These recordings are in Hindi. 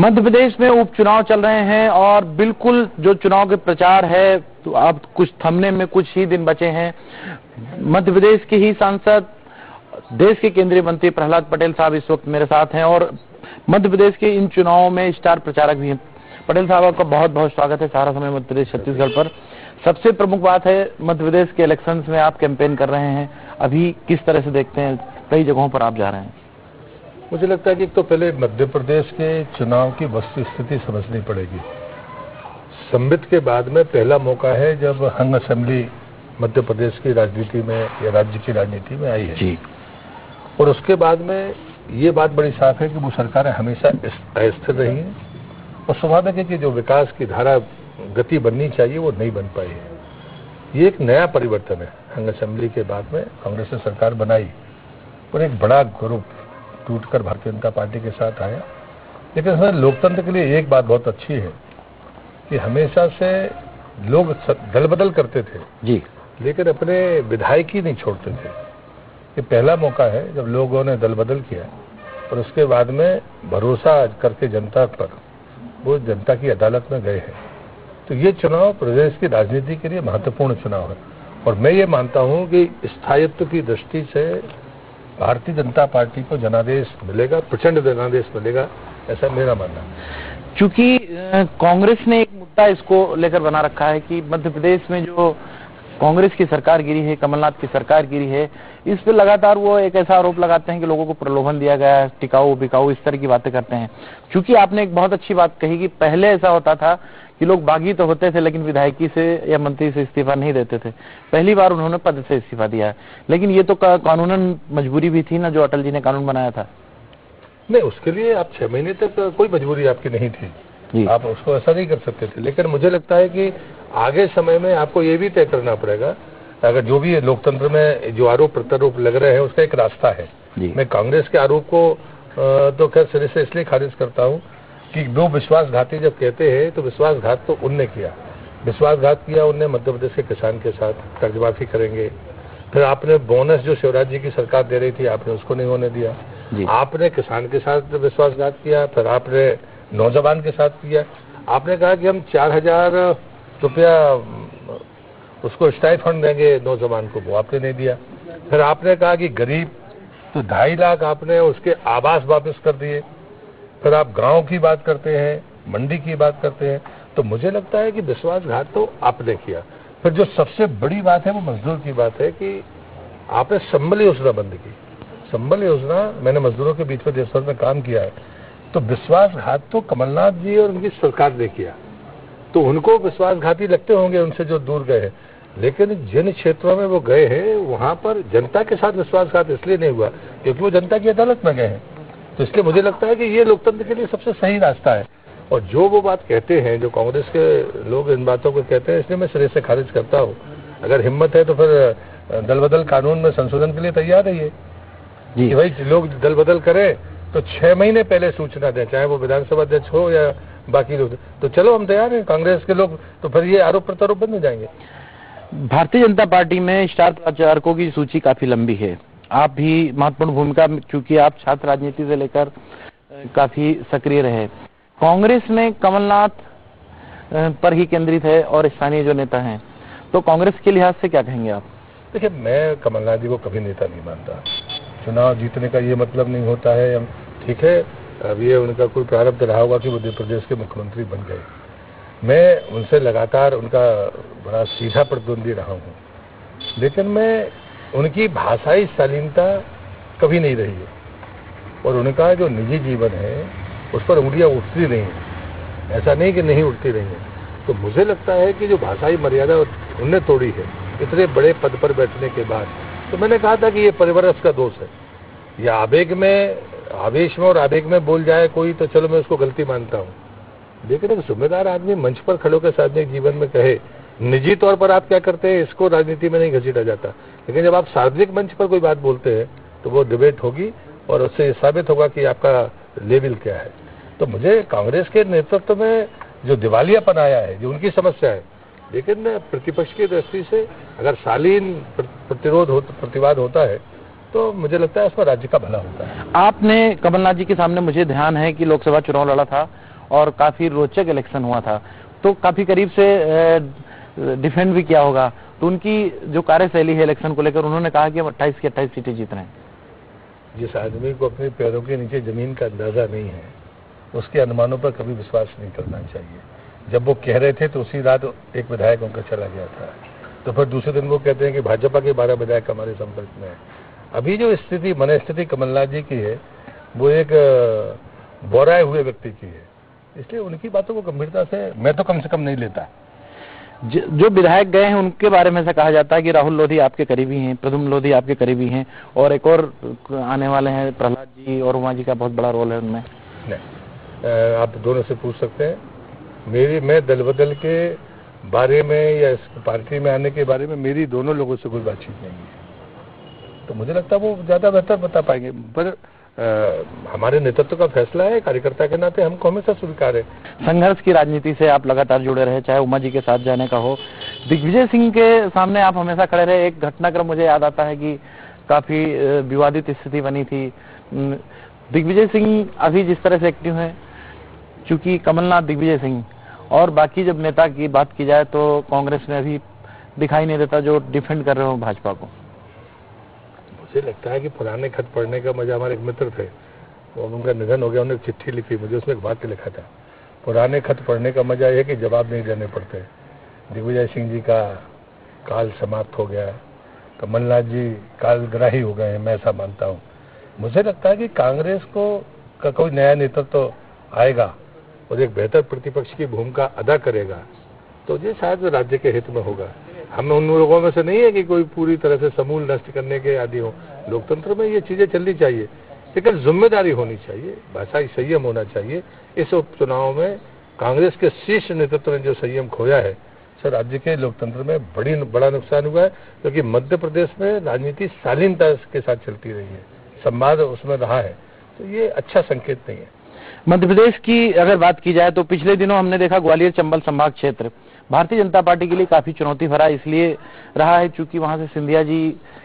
मध्य प्रदेश में उपचुनाव चल रहे हैं और बिल्कुल जो चुनाव के प्रचार है तो अब कुछ थमने में कुछ ही दिन बचे हैं। मध्य प्रदेश के ही सांसद, देश के केंद्रीय मंत्री प्रहलाद पटेल साहब इस वक्त मेरे साथ हैं और मध्य प्रदेश के इन चुनावों में स्टार प्रचारक भी हैं। पटेल साहब, आपका बहुत बहुत स्वागत है सारा समय मध्य प्रदेश छत्तीसगढ़ पर। सबसे प्रमुख बात है, मध्य प्रदेश के इलेक्शंस में आप कैंपेन कर रहे हैं, अभी किस तरह से देखते हैं? कई जगहों पर आप जा रहे हैं। मुझे लगता है कि तो पहले मध्य प्रदेश के चुनाव की वस्तु स्थिति समझनी पड़ेगी। संबित के बाद में पहला मौका है जब हंग असेंबली मध्य प्रदेश की राजनीति में या राज्य की राजनीति में आई है जी। और उसके बाद में ये बात बड़ी साफ है कि वो सरकारें हमेशा अस्थिर रही हैं और स्वाभाविक है कि जो विकास की धारा गति बननी चाहिए वो नहीं बन पाई है। ये एक नया परिवर्तन है। हंग असेंबली के बाद में कांग्रेस ने सरकार बनाई और एक बड़ा ग्रुप टूटकर भारतीय जनता पार्टी के साथ आया। लेकिन इसमें लोकतंत्र के लिए एक बात बहुत अच्छी है कि हमेशा से लोग दल बदल करते थे जी, लेकिन अपने विधायक ही नहीं छोड़ते थे। ये पहला मौका है जब लोगों ने दल बदल किया और उसके बाद में भरोसा करके जनता पर वो जनता की अदालत में गए हैं। तो ये चुनाव प्रदेश की राजनीति के लिए महत्वपूर्ण चुनाव है और मैं ये मानता हूँ कि स्थायित्व की दृष्टि से भारतीय जनता पार्टी को जनादेश मिलेगा, प्रचंड जनादेश मिलेगा, ऐसा मेरा मानना है। चूंकि कांग्रेस ने एक मुद्दा इसको लेकर बना रखा है कि मध्य प्रदेश में जो कांग्रेस की सरकार गिरी है, कमलनाथ की सरकार गिरी है, इस पे लगातार वो एक ऐसा आरोप लगाते हैं कि लोगों को प्रलोभन दिया गया है, टिकाऊ बिकाऊ इस तरह की बातें करते हैं। चूंकि आपने एक बहुत अच्छी बात कही कि पहले ऐसा होता था कि लोग बागी तो होते थे लेकिन विधायकी से या मंत्री से इस्तीफा नहीं देते थे। पहली बार उन्होंने पद से इस्तीफा दिया है, लेकिन ये तो कानूनन मजबूरी भी थी ना, जो अटल जी ने कानून बनाया था। नहीं, उसके लिए आप 6 महीने तक कोई मजबूरी आपकी नहीं थी, आप उसको ऐसा नहीं कर सकते थे। लेकिन मुझे लगता है कि आगे समय में आपको ये भी तय करना पड़ेगा, अगर जो भी लोकतंत्र में जो आरोप प्रत्यारोप लग रहे हैं उसका एक रास्ता है। मैं कांग्रेस के आरोप को तो खैर सिरे से इसलिए खारिज करता हूँ कि दो विश्वासघाती जब कहते हैं तो विश्वासघात तो उनने किया, विश्वासघात किया उनने मध्य प्रदेश के किसान के साथ, कर्जमाफी करेंगे। फिर आपने बोनस जो शिवराज जी की सरकार दे रही थी आपने उसको नहीं होने दिया, आपने किसान के साथ विश्वासघात किया, फिर आपने नौजवान के साथ किया। आपने कहा कि हम 4000 रुपया उसको स्टाइफंड देंगे नौजवान को, वो आपने नहीं दिया। फिर आपने कहा कि गरीब तो 2.5 लाख आपने उसके आवास वापस कर दिए। फिर आप गांव की बात करते हैं, मंडी की बात करते हैं। तो मुझे लगता है कि विश्वासघात तो आपने किया। फिर जो सबसे बड़ी बात है वो मजदूर की बात है कि आपने संबल योजना बंद की। संबल योजना, मैंने मजदूरों के बीच में देश भर में काम किया है, तो विश्वासघात तो कमलनाथ जी और उनकी सरकार ने किया, तो उनको विश्वासघाती लगते होंगे उनसे जो दूर गए हैं। लेकिन जिन क्षेत्रों में वो गए हैं वहां पर जनता के साथ विश्वासघात इसलिए नहीं हुआ क्योंकि वो जनता की अदालत में गए हैं। तो इसलिए मुझे लगता है कि ये लोकतंत्र के लिए सबसे सही रास्ता है। और जो वो बात कहते हैं, जो कांग्रेस के लोग इन बातों को कहते हैं, इसलिए मैं सिरे से खारिज करता हूँ। अगर हिम्मत है तो फिर दल बदल कानून में संशोधन के लिए तैयार रहिए कि भाई लोग दल बदल करें तो 6 महीने पहले सूचना दें, चाहे वो विधानसभा अध्यक्ष हो या बाकी लोग। तो चलो हम तैयार हैं, कांग्रेस के लोग, तो फिर ये आरोप प्रत्यारोप बंद हो जाएंगे। भारतीय जनता पार्टी में स्टार प्रचारकों की सूची काफी लंबी है, आप भी महत्वपूर्ण भूमिका, क्योंकि आप छात्र राजनीति से लेकर काफी सक्रिय रहे। कांग्रेस में कमलनाथ पर ही केंद्रित है और स्थानीय जो नेता हैं, तो कांग्रेस के लिहाज से क्या कहेंगे आप? देखिए, मैं कमलनाथ जी को कभी नेता नहीं मानता। चुनाव जीतने का ये मतलब नहीं होता है, ठीक है, अब ये उनका कोई प्रारब्ध रहा होगा कि मध्य प्रदेश के मुख्यमंत्री बन गए। मैं उनसे लगातार उनका बड़ा सीधा प्रतिद्वंदी रहा हूँ, लेकिन मैं उनकी भाषाई शालीनता कभी नहीं रही है और उनका जो निजी जीवन है उस पर उंगलियां उठती नहीं है। ऐसा नहीं कि नहीं उठती रही है। तो मुझे लगता है कि जो भाषाई मर्यादा उनने तोड़ी है इतने बड़े पद पर बैठने के बाद, तो मैंने कहा था कि ये परिवारस का दोष है। या आवेग में, आवेश में और आवेग में बोल जाए कोई तो चलो मैं उसको गलती मानता हूँ, लेकिन एक जिम्मेदार आदमी मंच पर खड़े होकर सार्वजनिक जीवन में कहे, निजी तौर पर आप क्या करते हैं इसको राजनीति में नहीं घसीटा जाता, लेकिन जब आप सार्वजनिक मंच पर कोई बात बोलते हैं तो वो डिबेट होगी और उससे साबित होगा कि आपका लेवल क्या है। तो मुझे कांग्रेस के नेतृत्व में जो दिवालियापन आया है, जो उनकी समस्या है, लेकिन प्रतिपक्ष की दृष्टि से अगर शालीन प्रतिवाद होता है तो मुझे लगता है उसमें राज्य का भला होता है। आपने कमलनाथ जी के सामने, मुझे ध्यान है कि लोकसभा चुनाव लड़ा था और काफी रोचक इलेक्शन हुआ था, तो काफी करीब से डिफेंड भी किया होगा, तो उनकी जो कार्यशैली है इलेक्शन को लेकर, उन्होंने कहा कि हम 28 की 28 सीटें जीत रहे हैं। जिस आदमी को अपने पैरों के नीचे जमीन का अंदाजा नहीं है, उसके अनुमानों पर कभी विश्वास नहीं करना चाहिए। जब वो कह रहे थे तो उसी रात एक विधायक उनका चला गया था, तो फिर दूसरे दिन वो कहते हैं कि भाजपा के 12 विधायक हमारे संपर्क में है। अभी जो स्थिति मनस्थिति कमलनाथ जी की है, वो एक बोराए हुए व्यक्ति की है, इसलिए उनकी बातों को गंभीरता से मैं तो कम से कम नहीं लेता। जो विधायक गए हैं उनके बारे में ऐसा कहा जाता है कि राहुल लोधी आपके करीबी हैं, प्रद्युम्न लोधी आपके करीबी हैं, और एक और आने वाले हैं प्रहलाद जी और उमा जी का बहुत बड़ा रोल है उनमें। नहीं, आप दोनों से पूछ सकते हैं। मैं दल बदल के बारे में या इस पार्टी में आने के बारे में मेरी दोनों लोगों से कोई बातचीत नहीं है, तो मुझे लगता है वो ज्यादा बेहतर बता पाएंगे। पर हमारे नेतृत्व का फैसला है, कार्यकर्ता के नाते हमको हमेशा स्वीकार है। संघर्ष की राजनीति से आप लगातार जुड़े रहे, चाहे उमा जी के साथ जाने का हो, दिग्विजय सिंह के सामने आप हमेशा खड़े रहे। एक घटनाक्रम मुझे याद आता है कि काफी विवादित स्थिति बनी थी। दिग्विजय सिंह अभी जिस तरह से एक्टिव है, चूंकि कमलनाथ, दिग्विजय सिंह और बाकी जब नेता की बात की जाए तो कांग्रेस में अभी दिखाई नहीं देता जो डिफेंड कर रहे हो भाजपा को। मुझे लगता है कि पुराने खत पढ़ने का मजा, हमारे एक मित्र थे, वो उनका निधन हो गया, उन्होंने चिट्ठी लिखी मुझे, उसमें एक वाक्य लिखा था, पुराने खत पढ़ने का मजा यह कि जवाब नहीं देने पड़ते। दिग्विजय सिंह जी का काल समाप्त हो गया, कमलनाथ जी कालग्राही हो गए हैं, मैं ऐसा मानता हूँ। मुझे लगता है कि कांग्रेस को का कोई नया नेतृत्व आएगा और एक बेहतर प्रतिपक्ष की भूमिका अदा करेगा, तो ये शायद राज्य के हित में होगा। हम उन लोगों में से नहीं है कि कोई पूरी तरह से समूल नष्ट करने के आदि हो। लोकतंत्र में ये चीजें चलनी चाहिए, लेकिन जिम्मेदारी होनी चाहिए, भाषाई संयम होना चाहिए। इस उपचुनाव में कांग्रेस के शीर्ष नेतृत्व ने जो संयम खोया है, सर राज्य के लोकतंत्र में बड़ा नुकसान हुआ है, क्योंकि मध्य प्रदेश में राजनीति शालीनता के साथ चलती रही है, संवाद उसमें रहा है, तो ये अच्छा संकेत नहीं है। मध्य प्रदेश की अगर बात की जाए तो पिछले दिनों हमने देखा ग्वालियर चंबल संभाग क्षेत्र भारतीय जनता पार्टी के लिए काफी चुनौती भरा इसलिए रहा है चूंकि वहां से सिंधिया जी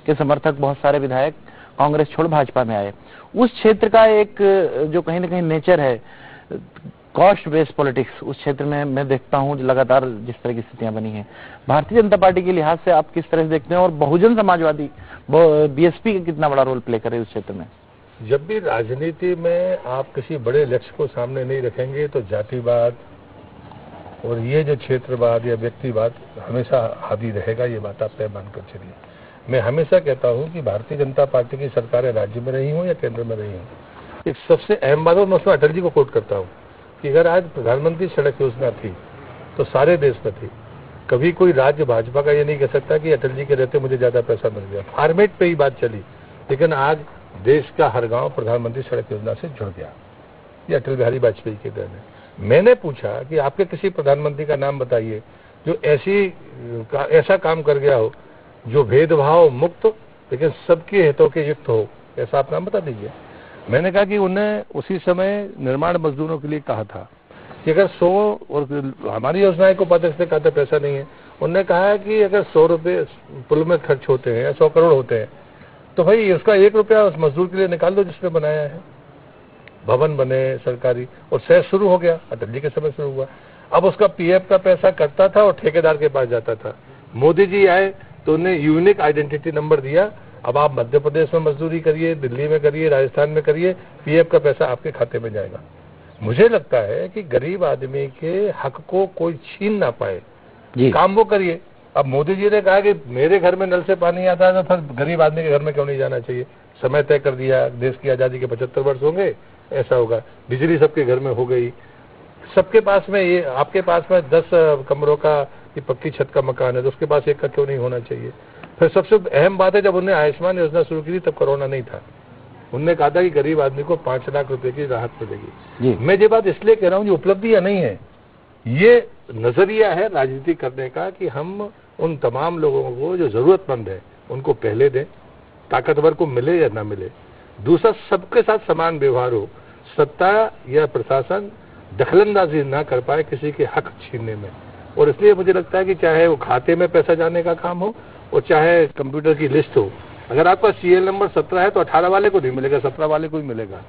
के समर्थक बहुत सारे विधायक कांग्रेस छोड़ भाजपा में आए। उस क्षेत्र का एक जो कहीं ना कहीं नेचर है, कॉस्ट बेस्ड पॉलिटिक्स, उस क्षेत्र में मैं देखता हूं लगातार जिस तरह की स्थितियां बनी हैं, भारतीय जनता पार्टी के लिहाज से आप किस तरह से देखते हैं, और बहुजन समाजवादी बीएसपी का कितना बड़ा रोल प्ले करे उस क्षेत्र में? जब भी राजनीति में आप किसी बड़े लक्ष्य को सामने नहीं रखेंगे तो जातिवाद और ये जो क्षेत्रवाद या व्यक्तिवाद हमेशा हावी रहेगा, ये बात आप तय मानकर चलिए। मैं हमेशा कहता हूं कि भारतीय जनता पार्टी की सरकारें राज्य में रही हों या केंद्र में रही हों, एक सबसे अहम बात, और मैं उसमें अटल जी को कोट करता हूं कि अगर आज प्रधानमंत्री सड़क योजना थी तो सारे देश में थी। कभी कोई राज्य भाजपा का ये नहीं कह सकता कि अटल जी के रहते मुझे ज्यादा पैसा मिल गया, फॉर्मेट पे ही बात चली, लेकिन आज देश का हर गांव प्रधानमंत्री सड़क योजना से जुड़ गया, ये अटल बिहारी वाजपेयी के देन है। मैंने पूछा कि आपके किसी प्रधानमंत्री का नाम बताइए जो ऐसा काम कर गया हो जो भेदभाव मुक्त लेकिन सबके हितों के युक्त हो, ऐसा आप नाम बता दीजिए। मैंने कहा कि उन्हें उसी समय निर्माण मजदूरों के लिए कहा था कि अगर 100, और हमारी योजनाएं को उपाध्यक्ष ने कहा था पैसा नहीं है, उन्होंने कहा कि अगर 100 रुपये पुल में खर्च होते हैं या 100 करोड़ होते हैं तो भाई उसका 1 रुपया उस मजदूर के लिए निकाल दो जिसने बनाया है, भवन बने सरकारी, और शहर शुरू हो गया, अटल जी के समय शुरू हुआ। अब उसका पीएफ का पैसा कटता था और ठेकेदार के पास जाता था। मोदी जी आए तो उन्हें यूनिक आइडेंटिटी नंबर दिया, अब आप मध्य प्रदेश में मजदूरी करिए, दिल्ली में करिए, राजस्थान में करिए, पीएफ का पैसा आपके खाते में जाएगा। मुझे लगता है कि गरीब आदमी के हक को कोई छीन ना पाए, काम वो करिए। अब मोदी जी ने कहा कि मेरे घर में नल से पानी आता है तो फिर गरीब आदमी के घर में क्यों नहीं जाना चाहिए? समय तय कर दिया, देश की आजादी के 75 वर्ष होंगे, ऐसा होगा, बिजली सबके घर में हो गई, सबके पास में, ये आपके पास में 10 कमरों का ये पक्की छत का मकान है तो उसके पास एक का क्यों नहीं होना चाहिए? फिर सबसे अहम बात है, जब उन्होंने आयुष्मान योजना शुरू की थी तब कोरोना नहीं था, उन्होंने कहा था कि गरीब आदमी को 5 लाख रुपए की राहत मिलेगी। मैं ये बात इसलिए कह रहा हूँ, ये उपलब्धियां नहीं है, ये नजरिया है राजनीति करने का कि हम उन तमाम लोगों को जो जरूरतमंद है उनको पहले दें, ताकतवर को मिले या ना मिले। दूसरा, सबके साथ समान व्यवहार हो, सत्ता या प्रशासन दखलंदाजी ना कर पाए किसी के हक छीनने में। और इसलिए मुझे लगता है कि चाहे वो खाते में पैसा जाने का काम हो और चाहे कंप्यूटर की लिस्ट हो, अगर आपका सीएल नंबर 17 है तो 18 वाले को नहीं मिलेगा, 17 वाले को ही मिलेगा,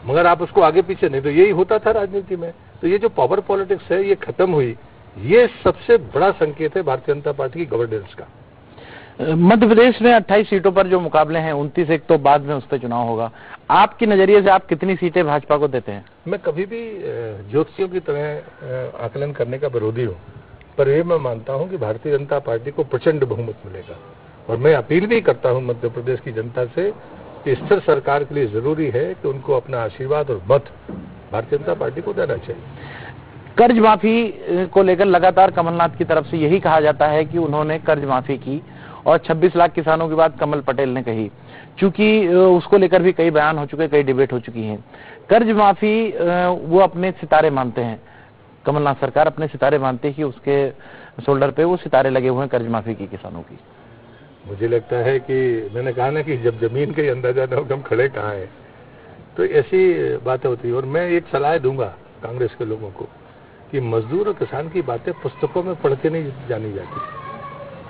मगर आप उसको आगे पीछे नहीं। तो यही होता था राजनीति में। तो ये जो पावर पॉलिटिक्स है ये खत्म हुई, ये सबसे बड़ा संकेत है भारतीय जनता पार्टी की गवर्नेंस का। मध्य प्रदेश में 28 सीटों पर जो मुकाबले हैं, 29 एक तो बाद में उस पर चुनाव होगा। आपकी नजरिए से आप कितनी सीटें भाजपा को देते हैं? मैं कभी भी ज्योतिषियों की तरह आकलन करने का विरोधी हूँ, पर ये मैं मानता हूँ कि भारतीय जनता पार्टी को प्रचंड बहुमत मिलेगा। और मैं अपील भी करता हूँ मध्य प्रदेश की जनता से कि स्थिर सरकार के लिए जरूरी है कि उनको अपना आशीर्वाद और मत भारतीय जनता पार्टी को देना चाहिए। कर्ज माफी को लेकर लगातार कमलनाथ की तरफ से यही कहा जाता है कि उन्होंने कर्ज माफी की, और 26 लाख किसानों की बात कमल पटेल ने कही, चूंकि उसको लेकर भी कई बयान हो चुके, कई डिबेट हो चुकी हैं। कर्ज माफी वो अपने सितारे मानते हैं, कमलनाथ सरकार अपने सितारे मानते हैं कि उसके शोल्डर पे वो सितारे लगे हुए हैं कर्ज माफी की किसानों की। मुझे लगता है कि मैंने कहा ना कि जब जमीन का अंदाजा ना हो कि हम खड़े कहाँ हैं, तो ऐसी बातें होती है। और मैं एक सलाह दूंगा कांग्रेस के लोगों को कि मजदूर और किसान की बातें पुस्तकों में पढ़ के नहीं जानी जाती,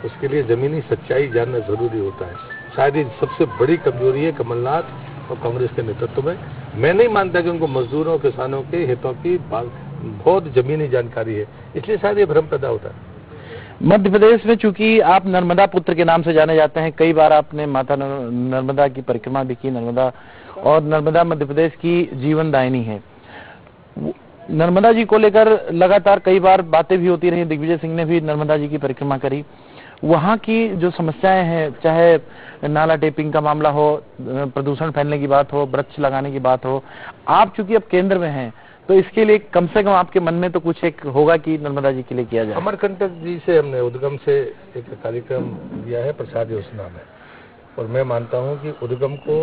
उसके लिए जमीनी सच्चाई जानना जरूरी होता है। शायद ये सबसे बड़ी कमजोरी है कमलनाथ और कांग्रेस के नेतृत्व में। मैं नहीं मानता कि उनको मजदूरों किसानों के हितों की बहुत जमीनी जानकारी है, इसलिए शायद ये भ्रम पैदा होता है। मध्य प्रदेश में चूंकि आप नर्मदा पुत्र के नाम से जाने जाते हैं, कई बार आपने माता नर्मदा की परिक्रमा भी की, नर्मदा, और नर्मदा मध्य प्रदेश की जीवनदायिनी है। नर्मदा जी को लेकर लगातार कई बार बातें भी होती रही, दिग्विजय सिंह ने भी नर्मदा जी की परिक्रमा करी। वहां की जो समस्याएं हैं, चाहे नाला टेपिंग का मामला हो, प्रदूषण फैलने की बात हो, वृक्ष लगाने की बात हो, आप चूंकि अब केंद्र में हैं तो इसके लिए कम से कम आपके मन में तो कुछ एक होगा कि नर्मदा जी के लिए किया जाए। अमरकंटक जी से हमने उद्गम से एक कार्यक्रम दिया है, प्रसाद योजना में, और मैं मानता हूं कि उद्गम को